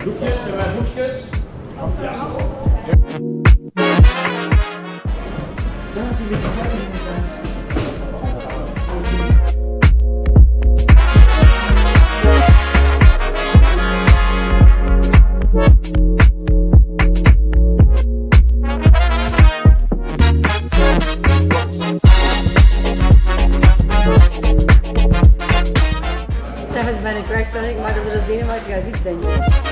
Doekjes, hebben wij hoekjes? Ja. Dat is een beetje Zeg eens, ben ik weg, zeg ik, maar dat er zenuwachtig als iets, denk ik.